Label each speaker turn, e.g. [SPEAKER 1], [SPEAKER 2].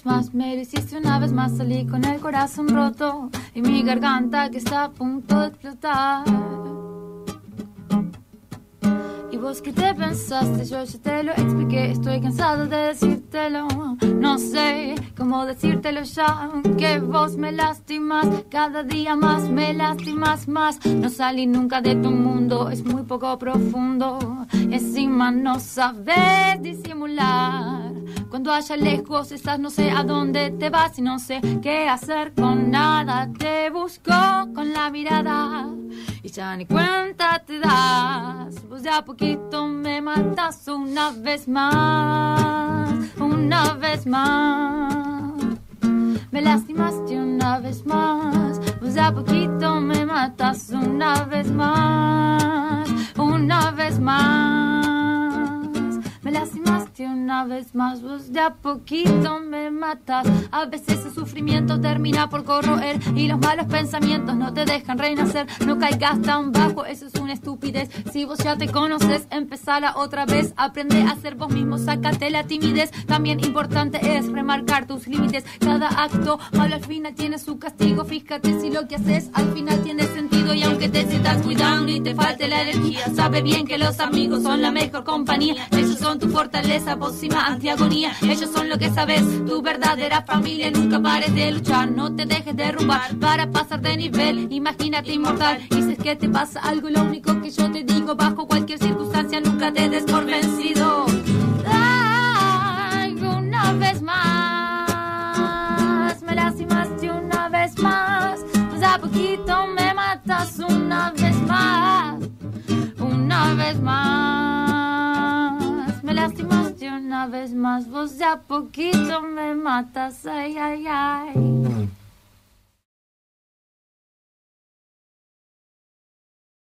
[SPEAKER 1] más, me lo hiciste una vez más. Salí con el corazón roto y mi garganta que está a punto de explotar. ¿Y vos qué te pensaste? Yo ya te lo expliqué, estoy cansado de decírtelo. No sé cómo decírtelo ya, que vos me lastimas, cada día más me lastimas más. No salí nunca de tu mundo, es muy poco profundo. Y encima no sabes disimular. Cuando allá lejos estás, no sé a dónde te vas y no sé qué hacer con nada. Te busco con la mirada y ya ni cuenta te das. Vos de a poquito me matas una vez más, una vez más. Me lastimaste una vez más. Vos de a poquito me matas una vez más, una vez más. Me lastimaste una vez más, vos de a poquito me matas. A veces el sufrimiento termina por corroer y los malos pensamientos no te dejan renacer. No caigas tan bajo, eso es una estupidez. Si vos ya te conoces, empezala otra vez. Aprende a ser vos mismo, sácate la timidez. También importante es remarcar tus límites. Cada acto malo al final tiene su castigo. Fíjate si lo que haces al final tiene sentido. Y aunque te sientas muy down y te falte la energía, sabe bien que los amigos son la mejor compañía. Ellos son tu fortaleza, pócima antiagonía. Ellos son lo que sabes, tu verdadera familia. Nunca pares de luchar, no te dejes derrumbar para pasar de nivel, imagínate inmortal. Y si es que te pasa algo, lo único que yo te digo, bajo cualquier circunstancia nunca te des por vencido. Ay, una vez más me lastimaste una vez más. Pues a poquito me matas una vez más, una vez más. Me lastimaste una vez más, vos de a poquito me matas, ay, ay, ay.